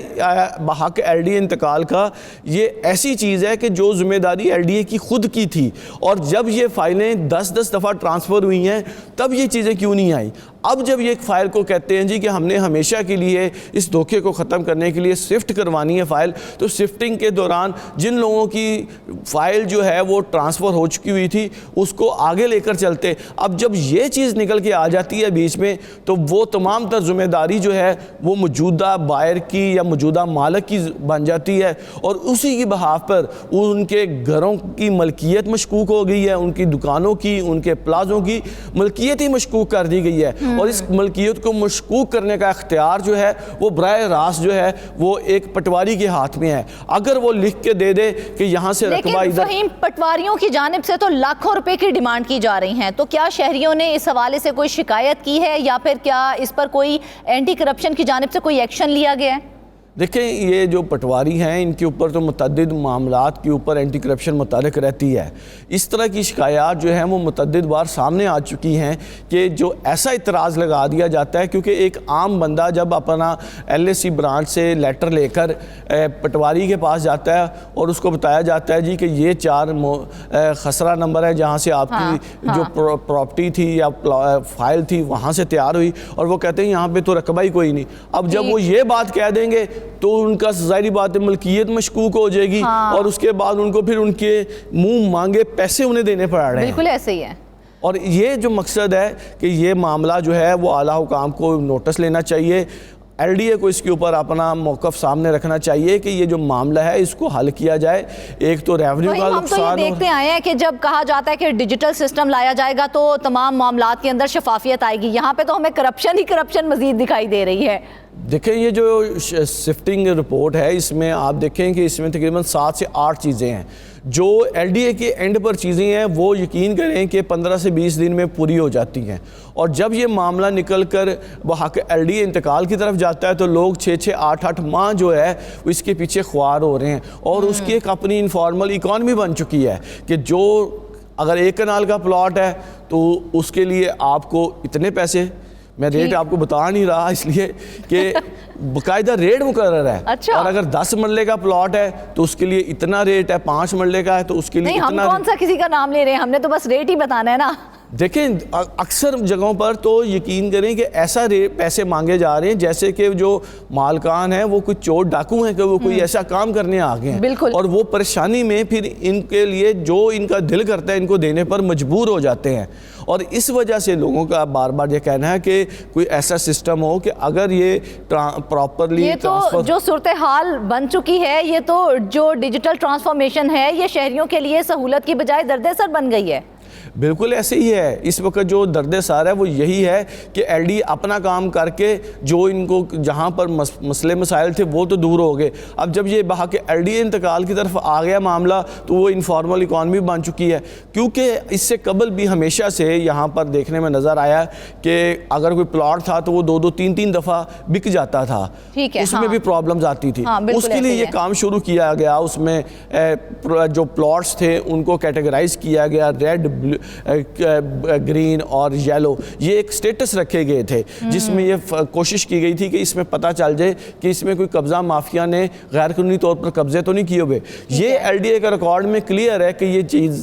بحق ایل ڈی اے انتقال کا, یہ ایسی چیز ہے کہ جو ذمہ داری ایل ڈی اے کی خود کی تھی, اور جب یہ فائلیں 10 دفعہ ٹرانسفر ہوئی ہیں تب یہ چیزیں کیوں نہیں آئیں. اب جب یہ ایک فائل کو کہتے ہیں جی کہ ہم نے ہمیشہ کے لیے اس دھوکے کو ختم کرنے کے لیے شفٹ کروانی ہے فائل, تو شفٹنگ کے دوران جن لوگوں کی فائل جو ہے وہ ٹرانسفر ہو چکی ہوئی تھی اس کو آگے لے کر چلتے. اب جب یہ چیز نکل کے آ جاتی ہے بیچ میں, تو وہ تمام تر ذمہ داری جو ہے وہ موجودہ بائر کی یا موجودہ مالک کی بن جاتی ہے, اور اسی کی بہاف پر ان کے گھروں کی ملکیت مشکوک ہو گئی ہے, ان کی دکانوں کی, ان کے پلازوں کی ملکیت ہی مشکوک کر دی گئی ہے. اور اس ملکیت کو مشکوک کرنے کا اختیار جو ہے وہ براہ راست جو ہے وہ ایک پٹواری کے ہاتھ میں ہے. اگر وہ لکھ کے دے دے کہ یہاں سے رقبہ ادھر. لیکن فہیم, پٹواریوں کی جانب سے تو لاکھوں روپے کی ڈیمانڈ کی جا رہی ہیں, تو کیا شہریوں نے اس حوالے سے کوئی شکایت کی ہے, یا پھر کیا اس پر کوئی اینٹی کرپشن کی جانب سے کوئی ایکشن لیا گیا ہے؟ دیکھیں یہ جو پٹواری ہیں ان کے اوپر تو متعدد معاملات کے اوپر اینٹی کرپشن متعلق رہتی ہے. اس طرح کی شکایات جو ہیں وہ متعدد بار سامنے آ چکی ہیں کہ جو ایسا اعتراض لگا دیا جاتا ہے، کیونکہ ایک عام بندہ جب اپنا LSC برانچ سے لیٹر لے کر پٹواری کے پاس جاتا ہے اور اس کو بتایا جاتا ہے جی کہ یہ 4 خسرہ نمبر ہے جہاں سے آپ کی جو پراپرٹی تھی یا فائل تھی وہاں سے تیار ہوئی، اور وہ کہتے ہیں یہاں پہ تو رقبہ ہی کوئی نہیں. اب جب وہ یہ بات کہہ دیں گے تو ان کا ظاہری بات ملکیت مشکوک ہو جائے گی، اور اس کے بعد ان کو پھر ان کے منہ مانگے پیسے انہیں دینے پڑ رہے ہیں. بالکل ایسے ہی ہے. اور یہ جو مقصد ہے کہ یہ معاملہ جو ہے وہ اعلیٰ حکام کو نوٹس لینا چاہیے، LDA کو اس کے اوپر اپنا موقف سامنے رکھنا چاہیے کہ یہ جو معاملہ ہے اس کو حل کیا جائے. ایک تو ریونیو کا ہم تو یہ دیکھتے آئے ہیں کہ جب کہا جاتا ہے کہ ڈیجیٹل سسٹم لایا جائے گا تو تمام معاملات کے اندر شفافیت آئے گی، یہاں پہ تو ہمیں کرپشن ہی کرپشن مزید دکھائی دے رہی ہے. دیکھیں یہ جو سفٹنگ رپورٹ ہے اس میں آپ دیکھیں کہ اس میں تقریباً 7 سے 8 چیزیں ہیں. جو LDA کے اینڈ پر چیزیں ہیں وہ یقین کریں کہ 15 سے 20 دن میں پوری ہو جاتی ہیں، اور جب یہ معاملہ نکل کر وہ حق LDA انتقال کی طرف جاتا ہے تو لوگ 6 8 ماہ جو ہے اس کے پیچھے خوار ہو رہے ہیں. اور اس کی ایک اپنی انفارمل اکانومی بن چکی ہے کہ جو اگر 1 کنال کا پلاٹ ہے تو اس کے لیے آپ کو اتنے پیسے، میں ریٹ آپ کو بتا نہیں رہا اس لیے کہ باقاعدہ ریٹ مقرر ہے. اور اگر 10 مرلے کا پلاٹ ہے تو اس کے لیے اتنا ریٹ ہے، 5 مرلے کا ہے تو اس کے لیے اتنا. ہم کون سا کسی کا نام لے رہے ہیں، ہم نے تو بس ریٹ ہی بتانا ہے نا. دیکھیں اکثر جگہوں پر تو یقین کریں کہ ایسا پیسے مانگے جا رہے ہیں جیسے کہ جو مالکان ہیں وہ کوئی چور ڈاکو ہیں کہ وہ کوئی ایسا کام کرنے آگے ہیں، اور وہ پریشانی میں پھر ان کے لیے جو ان کا دل کرتا ہے ان کو دینے پر مجبور ہو جاتے ہیں. اور اس وجہ سے لوگوں کا بار بار یہ کہنا ہے کہ کوئی ایسا سسٹم ہو کہ اگر یہ پراپرلی یہ تو جو صورتحال بن چکی ہے، یہ تو جو ڈیجیٹل ٹرانسفارمیشن ہے یہ شہریوں کے لیے سہولت کی بجائے درد سر بن گئی ہے. بالکل ایسے ہی ہے. اس وقت جو درد سار ہے وہ یہی ہے کہ LDA اپنا کام کر کے جو ان کو جہاں پر مسئلے مسائل تھے وہ تو دور ہو گئے. اب جب یہ بہا کہ LDA انتقال کی طرف آ گیا معاملہ تو وہ انفارمل اکانومی بن چکی ہے. کیونکہ اس سے قبل بھی ہمیشہ سے یہاں پر دیکھنے میں نظر آیا کہ اگر کوئی پلاٹ تھا تو وہ 2-3 دفعہ بک جاتا تھا، اس میں بھی پرابلمز آتی تھی. اس کے لیے یہ کام شروع کیا گیا، اس میں جو پلاٹس تھے ان کو کیٹیگرائز کیا گیا، ریڈ، گرین اور یلو، یہ ایک سٹیٹس رکھے گئے تھے جس میں یہ کوشش کی گئی تھی کہ اس میں پتہ چل جائے کہ اس میں کوئی قبضہ مافیا نے غیر قانونی طور پر قبضے تو نہیں کیے ہوئے. یہ LDA کا ریکارڈ میں کلیئر ہے کہ یہ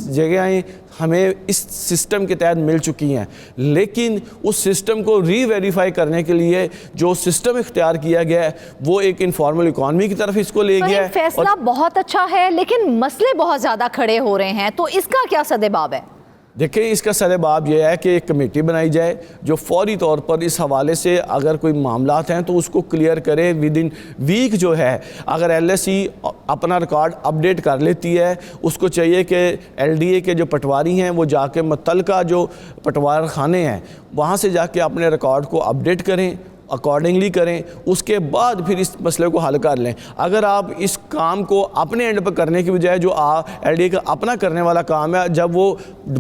جگہیں ہمیں اس سسٹم کے تحت مل چکی ہیں، لیکن اس سسٹم کو ری ویریفائی کرنے کے لیے جو سسٹم اختیار کیا گیا ہے وہ ایک انفارمل اکانومی کی طرف اس کو لے گیا ہے. فیصلہ بہت اچھا ہے لیکن مسئلے بہت زیادہ کھڑے ہو رہے ہیں، تو اس کا کیا سدباب ہے؟ دیکھیں اس کا سدباب یہ ہے کہ ایک کمیٹی بنائی جائے جو فوری طور پر اس حوالے سے اگر کوئی معاملات ہیں تو اس کو کلیئر کرے. ودن ویک جو ہے اگر LSC اپنا ریکارڈ اپڈیٹ کر لیتی ہے، اس کو چاہیے کہ LDA کے جو پٹواری ہیں وہ جا کے متعلقہ جو پٹوار خانے ہیں وہاں سے جا کے اپنے ریکارڈ کو اپڈیٹ کریں، اکارڈنگلی کریں، اس کے بعد پھر اس مسئلے کو حل کر لیں. اگر آپ اس کام کو اپنے اینڈ پر کرنے کی بجائے جو LDA کا اپنا کرنے والا کام ہے جب وہ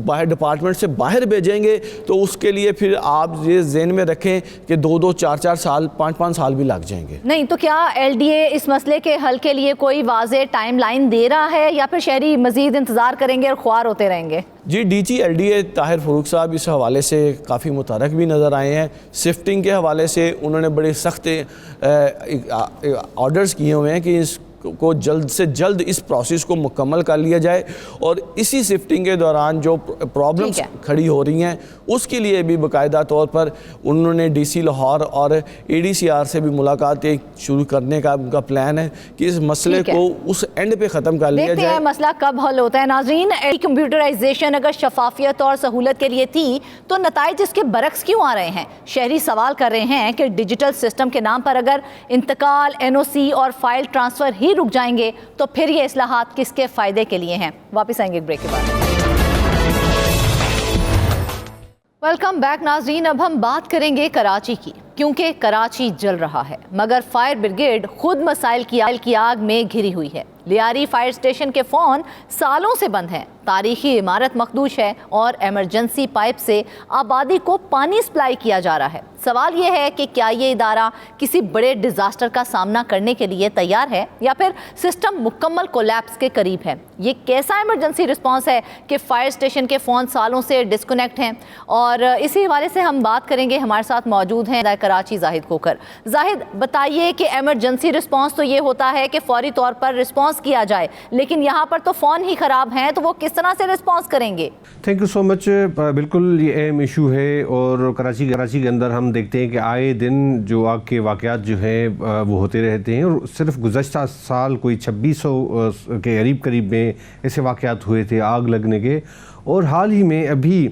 باہر ڈپارٹمنٹ سے باہر بھیجیں گے تو اس کے لیے پھر آپ یہ ذہن میں رکھیں کہ 2-2 4-4 سال 5-5 سال بھی لگ جائیں گے. نہیں تو کیا LDA اس مسئلے کے حل کے لیے کوئی واضح ٹائم لائن دے رہا ہے یا پھر شہری مزید انتظار کریں گے اور خوار ہوتے رہیں گے؟ جی DG LDA طاہر فاروق صاحب اس حوالے سے کافی متحرک بھی نظر آئے ہیں. سفٹنگ کے حوالے سے انہوں نے بڑے سخت آرڈرز کیے ہوئے ہیں کہ اس کو جلد سے جلد اس پروسیس کو مکمل کر لیا جائے، اور اسی سفٹنگ کے دوران جو پرابلمز کھڑی ہو رہی ہیں اس کے لیے بھی باقاعدہ طور پر انہوں نے DC لاہور اور ADCR سے بھی ملاقاتیں شروع کرنے کا ان کا پلان ہے کہ اس مسئلے کو اس اینڈ پہ ختم کر لیا جائے. دیکھتے ہیں مسئلہ کب حل ہوتا ہے. ناظرین، کمپیوٹرائزیشن اگر شفافیت اور سہولت کے لیے تھی تو نتائج اس کے برعکس کیوں آ رہے ہیں؟ شہری سوال کر رہے ہیں کہ ڈیجیٹل سسٹم کے نام پر اگر انتقال، NOC اور فائل ٹرانسفر ہی رک جائیں گے تو پھر یہ اصلاحات کس کے فائدے کے لیے ہیں؟ واپس آئیں گے ایک بریک کے بعد. ویلکم بیک ناظرین. اب ہم بات کریں گے کراچی کی، کیونکہ کراچی جل رہا ہے مگر فائر بریگیڈ خود مسائل کی آگ میں گھری ہوئی ہے. لیاری فائر اسٹیشن کے فون سالوں سے بند ہیں، تاریخی عمارت مخدوش ہے اور ایمرجنسی پائپ سے آبادی کو پانی سپلائی کیا جا رہا ہے۔ سوال یہ ہے کہ کیا یہ ادارہ کسی بڑے ڈیزاسٹر کا سامنا کرنے کے لیے تیار ہے یا پھر سسٹم مکمل کولیپس کے قریب ہے؟ یہ کیسا ایمرجنسی رسپانس ہے کہ فائر اسٹیشن کے فون سالوں سے ڈسکنیکٹ ہیں؟ اور اسی حوالے سے ہم بات کریں گے۔ ہمارے ساتھ موجود ہیں کراچی زاہد کھوکھر۔ زاہد، بتائیے کہ ایمرجنسی رسپانس تو یہ ہوتا ہے کہ فوری طور پر رسپانس کیا جائے، لیکن یہاں پر تو فون ہی خراب ہیں، تو وہ کس طرح سے رسپانس کریں گے؟ تھینک یو سو مچ۔ بالکل یہ اہم ایشو ہے، اور کراچی کے اندر ہم دیکھتے ہیں کہ آئے دن جو آگ کے واقعات جو ہیں وہ ہوتے رہتے ہیں، اور صرف گزشتہ سال کوئی 2600 کے قریب میں ایسے واقعات ہوئے تھے آگ لگنے کے، اور حال ہی میں ابھی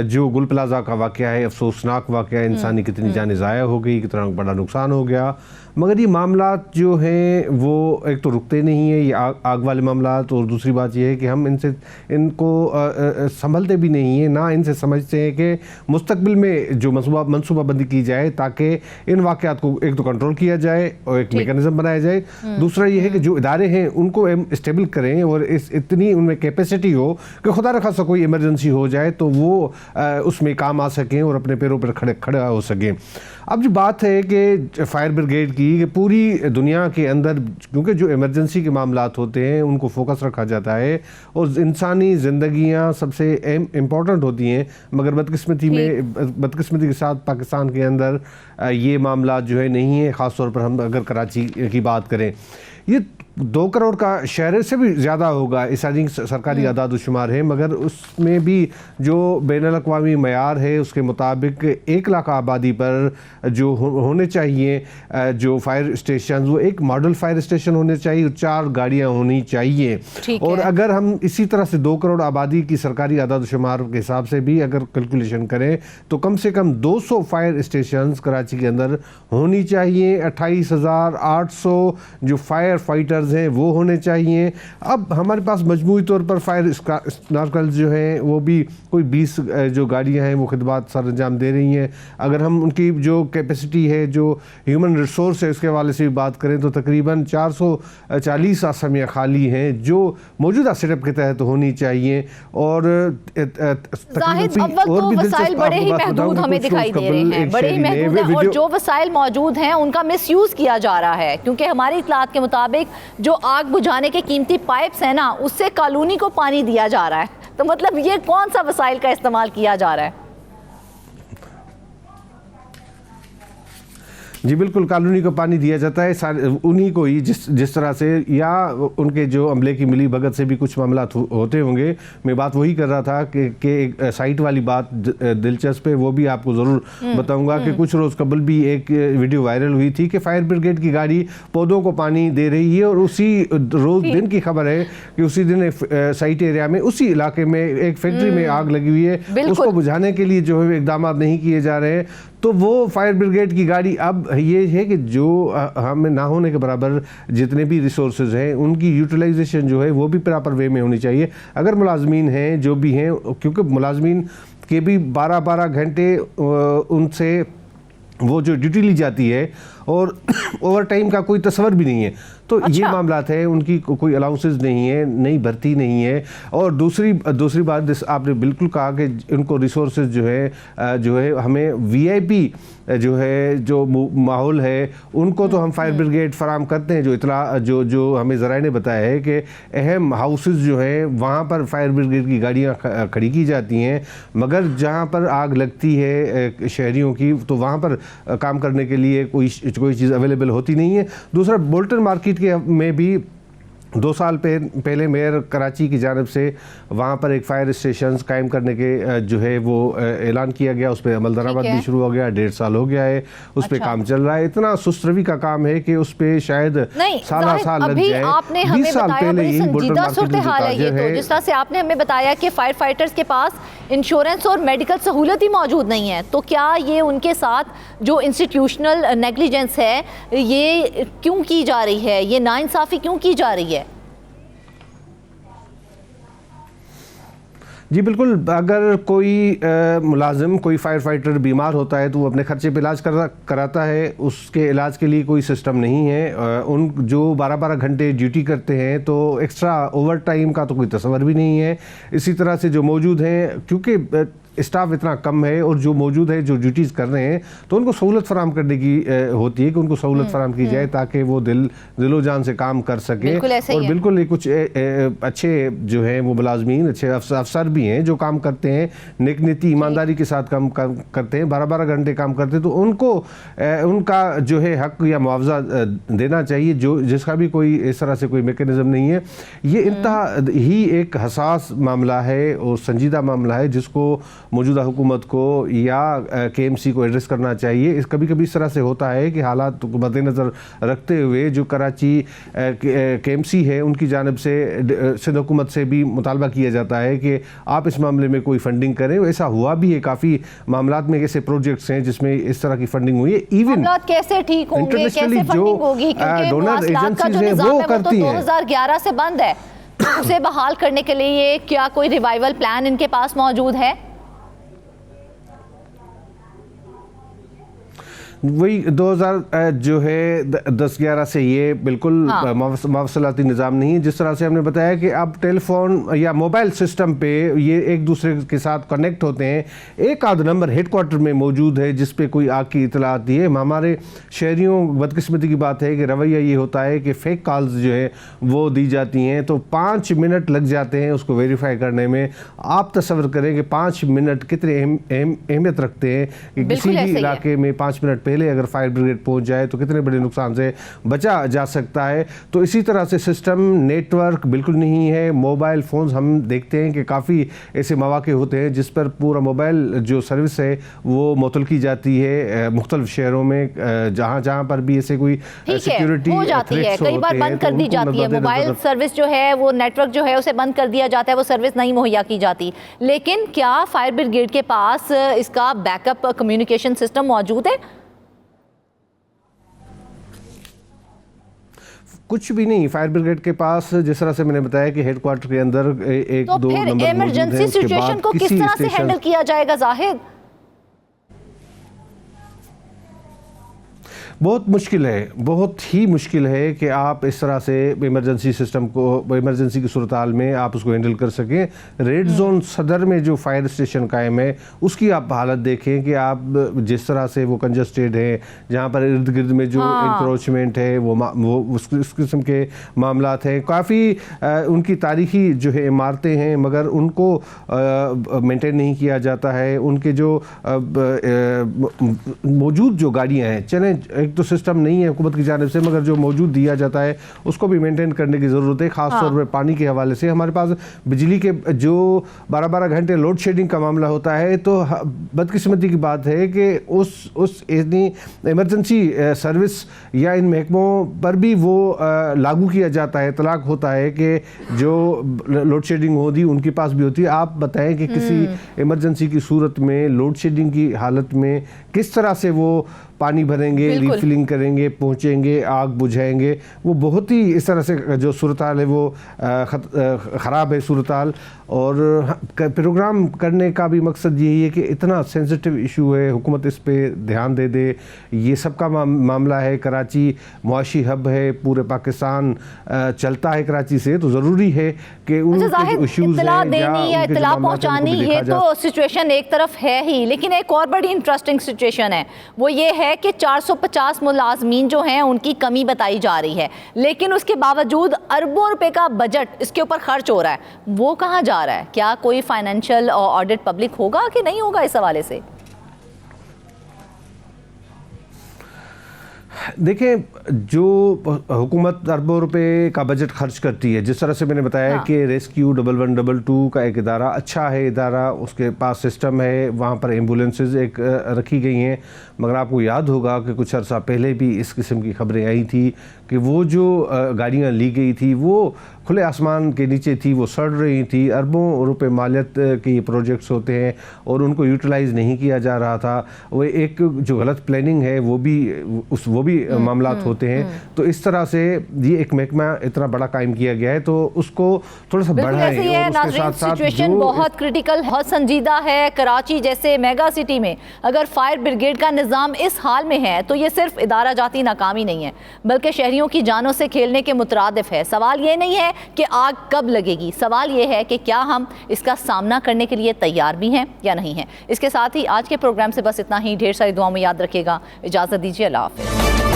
جو گل پلازہ کا واقعہ ہے، افسوسناک واقعہ ہے، انسانی کتنی جانیں ضائع ہو گئی، کتنا بڑا نقصان ہو گیا، مگر یہ معاملات جو ہیں وہ ایک تو رکتے نہیں ہیں، یہ آگ والے معاملات، اور دوسری بات یہ ہے کہ ہم ان کو سنبھلتے بھی نہیں ہیں، نہ ان سے سمجھتے ہیں کہ مستقبل میں جو منصوبہ بندی کی جائے تاکہ ان واقعات کو ایک تو کنٹرول کیا جائے اور ایک میکانزم بنایا جائے۔ دوسرا یہ ہے کہ جو ادارے ہیں ان کو اسٹیبل کریں، اور اتنی ان میں کیپیسٹی ہو کہ خدا نخواستہ کوئی ایمرجنسی ہو جائے تو وہ اس میں کام آ سکیں اور اپنے پیروں پر کھڑا ہو سکیں۔ اب جو بات ہے کہ فائر بریگیڈ کی، کہ پوری دنیا کے اندر کیونکہ جو ایمرجنسی کے معاملات ہوتے ہیں ان کو فوکس رکھا جاتا ہے، اور انسانی زندگیاں سب سے امپورٹنٹ ہوتی ہیں، مگر بدقسمتی کے ساتھ پاکستان کے اندر یہ معاملات جو ہے نہیں ہیں، خاص طور پر ہم اگر کراچی کی بات کریں۔ یہ 2 کروڑ کا شہر سے بھی زیادہ ہوگا، اس سرکاری اعداد و شمار ہے، مگر اس میں بھی جو بین الاقوامی معیار ہے اس کے مطابق 1 لاکھ آبادی پر جو ہونے چاہیے جو فائر اسٹیشن، وہ ایک ماڈل فائر اسٹیشن ہونے چاہیے، اور 4 گاڑیاں ہونی چاہیے۔ اور اگر ہم اسی طرح سے 2 کروڑ آبادی کی سرکاری اعداد و شمار کے حساب سے بھی اگر کیلکولیشن کریں تو کم سے کم 200 فائر اسٹیشنز کراچی کے اندر ہونی چاہیے، 28,800 جو فائر فائٹرز ہیں وہ ہونے چاہیے۔ اب ہمارے پاس مجموعی طور پر فائر اسنارکلز جو ہیں وہ بھی کوئی 20 جو گاڑیاں ہیں وہ خدمات سر انجام دے رہی ہیں۔ اگر ہم ان کی جو کیپیسٹی ہے، جو ہیومن ریسورس ہے، اس کے حوالے سے بھی بات کریں تو تقریباً 440 آسامیاں خالی ہیں جو موجودہ سیٹ اپ کے تحت ہونی چاہیے۔ اور زاہد، اول تو وسائل بڑے ہی محدود ہمیں دکھائی دے رہے ہیں، بڑے ہی محدود ہیں، اور جو وسائل موجود ہیں ان کا مس یوز کیا جا رہا ہے، کیونکہ ہماری اطلاعات کے مطابق جو آگ بجھانے کے قیمتی پائپس ہیں نا، اس سے کالونی کو پانی دیا جا رہا ہے، تو مطلب یہ کون سا وسائل کا استعمال کیا جا رہا ہے؟ جی بالکل، کالونی کو پانی دیا جاتا ہے، انہی کو ہی جس طرح سے، یا ان کے جو عملے کی ملی بھگت سے بھی کچھ معاملات ہوتے ہوں گے۔ میں بات وہی کر رہا تھا کہ ایک سائٹ والی بات دلچسپ ہے، وہ بھی آپ کو ضرور بتاؤں گا کہ کچھ روز قبل بھی ایک ویڈیو وائرل ہوئی تھی کہ فائر بریگیڈ کی گاڑی پودوں کو پانی دے رہی ہے، اور اسی روز دن کی خبر ہے کہ اسی دن سائٹ ایریا میں اسی علاقے میں ایک فیکٹری میں آگ لگی ہوئی ہے، اس کو بجھانے کے لیے جو ہے اقدامات نہیں کیے جا رہے ہیں۔ تو وہ فائر بریگیڈ کی گاڑی، اب یہ ہے کہ جو ہمیں نہ ہونے کے برابر جتنے بھی ریسورسز ہیں ان کی یوٹیلائزیشن جو ہے وہ بھی پراپر وے میں ہونی چاہیے۔ اگر ملازمین ہیں جو بھی ہیں، کیونکہ ملازمین کے بھی 12 گھنٹے ان سے وہ جو ڈیوٹی لی جاتی ہے، اور اوور ٹائم کا کوئی تصور بھی نہیں ہے، تو یہ معاملات ہیں، ان کی کوئی الاؤنسز نہیں ہے، نئی بھرتی نہیں ہے۔ اور دوسری بات آپ نے بالکل کہا کہ ان کو ریسورسز جو ہے ہمیں وی آئی پی جو ہے جو ماحول ہے ان کو تو ہم فائر بریگیڈ فراہم کرتے ہیں، جو اطلاع جو ہمیں ذرائع نے بتایا ہے کہ اہم ہاؤسز جو ہیں وہاں پر فائر بریگیڈ کی گاڑیاں کھڑی کی جاتی ہیں، مگر جہاں پر آگ لگتی ہے شہریوں کی تو وہاں پر کام کرنے کے لیے کوئی چیز اویلیبل ہوتی نہیں ہے۔ دوسرا، بولٹن مارکیٹ کے میں بھی 2 سال پہلے میئر کراچی کی جانب سے وہاں پر ایک فائر اسٹیشنز قائم کرنے کے جو ہے وہ اعلان کیا گیا، اس پہ عمل درآمد بھی شروع ہو گیا، 1.5 سال ہو گیا ہے، اس پہ کام چل رہا ہے۔ اتنا سست روی کا کام ہے کہ اس پہ شاید سال لگ جائے۔ 20 سال پہلے ہی بولٹن مارکیٹ میں تاجر ہے، جس طرح سے آپ نے ہمیں بتایا کہ فائر فائٹرز کے پاس انشورنس اور میڈیکل سہولت ہی موجود نہیں ہے، تو کیا یہ ان کے ساتھ جو انسٹیٹیوشنل نیگلیجنس ہے یہ کیوں کی جا رہی ہے، یہ ناانصافی کیوں کی جا رہی ہے؟ جی بالکل، اگر کوئی ملازم کوئی فائر فائٹر بیمار ہوتا ہے تو وہ اپنے خرچے پہ علاج کراتا ہے، اس کے علاج کے لیے کوئی سسٹم نہیں ہے. ان جو 12 گھنٹے ڈیوٹی کرتے ہیں تو ایکسٹرا اوور ٹائم کا تو کوئی تصور بھی نہیں ہے. اسی طرح سے جو موجود ہیں، کیونکہ اسٹاف اتنا کم ہے اور جو موجود ہے جو ڈیوٹیز کر رہے ہیں تو ان کو سہولت فراہم کرنے کی ہوتی ہے کہ ان کو سہولت فراہم کی جائے تاکہ وہ دل و جان سے کام کر سکے. اور بالکل کچھ اچھے جو ہیں وہ ملازمین، اچھے افسر بھی ہیں جو کام کرتے ہیں، نیک نیتی ایمانداری کے ساتھ کام کرتے ہیں، 12 گھنٹے کام کرتے ہیں، تو ان کو ان کا جو ہے حق یا معاوضہ دینا چاہیے، جس کا بھی کوئی اس طرح سے کوئی میکینزم نہیں ہے. یہ انتہا ہی ایک حساس معاملہ ہے اور سنجیدہ معاملہ ہے جس کو موجودہ حکومت کو یا کے ایم سی کو ایڈریس کرنا چاہیے. کبھی کبھی اس طرح سے ہوتا ہے کہ حالات کو مد نظر رکھتے ہوئے جو کراچی کے ایم سی ہے ان کی جانب سے سندھ حکومت سے بھی مطالبہ کیا جاتا ہے کہ آپ اس معاملے میں کوئی فنڈنگ کریں. ایسا ہوا بھی ہے، کافی معاملات میں ایسے پروجیکٹس ہیں جس میں اس طرح کی فنڈنگ ہوئی ہے. ایون کیسے ٹھیک ہوں گے، کیسے فنڈنگ ہوگی، کیونکہ ڈونر ایجنسیز ہیں وہ وہ کرتی ہیں. 2011 سے بند ہے، اسے بحال کرنے کے لیے کیا کوئی ریوائیول پلان ان کے پاس موجود ہے؟ وہی 2000 جو ہے 10-11 سے یہ بالکل مواصلاتی نظام نہیں ہے. جس طرح سے ہم نے بتایا کہ اب ٹیلی فون یا موبائل سسٹم پہ یہ ایک دوسرے کے ساتھ کنیکٹ ہوتے ہیں. ایک آدھ نمبر ہیڈ کوارٹر میں موجود ہے جس پہ کوئی آگ کی اطلاع آتی ہے. ہمارے شہریوں بدقسمتی کی بات ہے کہ رویہ یہ ہوتا ہے کہ فیک کالز جو ہے وہ دی جاتی ہیں تو 5 منٹ لگ جاتے ہیں اس کو ویریفائی کرنے میں. آپ تصور کریں کہ 5 منٹ کتنے اہمیت رکھتے ہیں کہ کسی بھی علاقے میں 5 منٹ پہلے اگر فائر بریگیڈ پہنچ جائے تو کتنے بڑے نقصان سے بچا جا سکتا ہے. تو اسی طرح سے سسٹم نیٹ ورک بالکل نہیں ہے. موبائل فونز ہم دیکھتے ہیں کہ کافی ایسے مواقع ہوتے ہیں جس پر پورا موبائل جو سروس ہے وہ معطل کی جاتی ہے مختلف شہروں میں، جہاں پر بھی ایسے کوئی سیکیورٹی ہو جاتی ہے، کئی بار بند کر دی جاتی ہے. موبائل سروس جو ہے وہ نیٹ ورک جو ہے اسے بند کر دیا جاتا ہے، وہ سروس نہیں مہیا کی جاتی. لیکن کیا فائر بریگیڈ کے پاس اس کا بیک اپ کمیونیکیشن سسٹم موجود ہے؟ کچھ بھی نہیں. فائر بریگیڈ کے پاس جس طرح سے میں نے بتایا کہ ہیڈ کوارٹر کے اندر ایک دو نمبر موجود ہیں، ایمرجنسی سچویشن کو کس طرح سے ہینڈل کیا جائے گا زاہد؟ بہت مشکل ہے، بہت ہی مشکل ہے کہ آپ اس طرح سے ایمرجنسی سسٹم کو، ایمرجنسی کی صورتحال میں آپ اس کو ہینڈل کر سکیں. ریڈ زون صدر میں جو فائر اسٹیشن قائم ہے اس کی آپ حالت دیکھیں کہ آپ جس طرح سے وہ کنجسٹیڈ ہے، جہاں پر ارد گرد میں جو انکروچمنٹ ہے وہ اس قسم کے معاملات ہیں. کافی ان کی تاریخی جو ہے عمارتیں ہیں مگر ان کو مینٹین نہیں کیا جاتا ہے. ان کے جو موجود جو گاڑیاں ہیں، چلیں ایک تو سسٹم نہیں ہے حکومت کی جانب سے مگر جو موجود دیا جاتا ہے اس کو بھی مینٹین کرنے کی ضرورت ہے. خاص طور پر پانی کے حوالے سے ہمارے پاس بجلی کے جو 12 گھنٹے لوڈ شیڈنگ کا معاملہ ہوتا ہے تو بدقسمتی کی بات ہے کہ اس ایمرجنسی سروس یا ان محکموں پر بھی وہ لاگو کیا جاتا ہے، اطلاق ہوتا ہے کہ جو لوڈ شیڈنگ ہوتی ان کے پاس بھی ہوتی ہے. آپ بتائیں کہ کسی ایمرجنسی کی صورت میں لوڈ شیڈنگ کی حالت میں کس طرح سے وہ پانی بھریں گے، ریفلنگ کریں گے، پہنچیں گے، آگ بجھائیں گے. وہ بہت ہی اس طرح سے جو صورتحال ہے وہ خراب ہے صورتحال. اور پروگرام کرنے کا بھی مقصد یہی ہے کہ اتنا سینسٹیو ایشو ہے، حکومت اس پہ دھیان دے دے. یہ سب کا معاملہ ہے. کراچی معاشی ہب ہے، پورے پاکستان چلتا ہے کراچی سے، تو ضروری ہے کہ ان کے جو ایشوز اطلاع ہیں دینی یا اطلاع پہنچانی یہ تو سچویشن ایک طرف ہے ہی، لیکن ایک اور بڑی انٹرسٹنگ سچویشن ہے، وہ یہ ہے کہ 450 ملازمین جو ہیں ان کی کمی بتائی جا رہی ہے، لیکن اس کے باوجود اربوں روپے کا بجٹ اس کے اوپر خرچ ہو رہا ہے. وہ کہاں جا رہا ہے؟ کیا کوئی فائنینشیل آڈٹ پبلک ہوگا کہ نہیں ہوگا اس حوالے سے؟ دیکھیں، جو حکومت اربوں روپے کا بجٹ خرچ کرتی ہے، جس طرح سے میں نے بتایا کہ ریسکیو 1112 کا ایک ادارہ اچھا ہے، ادارہ اس کے پاس سسٹم ہے، وہاں پر ایمبولینسز ایک رکھی گئی ہیں. مگر آپ کو یاد ہوگا کہ کچھ عرصہ پہلے بھی اس قسم کی خبریں آئی تھی کہ وہ جو گاڑیاں لی گئی تھی وہ کھلے آسمان کے نیچے تھی, وہ سڑ رہی تھی. اربوں روپے مالیت کے یہ پروجیکٹس ہوتے ہیں اور ان کو یوٹیلائز نہیں کیا جا رہا تھا. وہ ایک جو غلط پلاننگ ہے وہ بھی معاملات ہوتے ہیں. تو اس طرح سے یہ ایک محکمہ اتنا بڑا قائم کیا گیا ہے, تو اس کو تھوڑا سا بڑھائیں. اور اس کے ساتھ ساتھ سچویشن بہت کرٹیکل, بہت سنجیدہ ہے. کراچی جیسے میگا سٹی میں اگر فائر بریگیڈ کا نظام اس حال میں ہے تو یہ صرف ادارہ جاتی ناکامی نہیں ہے بلکہ شہریوں کی جانوں سے کھیلنے کے مترادف ہے. سوال یہ نہیں ہے کہ آگ کب لگے گی, سوال یہ ہے کہ کیا ہم اس کا سامنا کرنے کے لیے تیار بھی ہیں یا نہیں ہیں. اس کے ساتھ ہی آج کے پروگرام سے بس اتنا ہی. ڈھیر ساری دعاؤں میں یاد رکھیے گا. اجازت دیجیے, اللہ حافظ.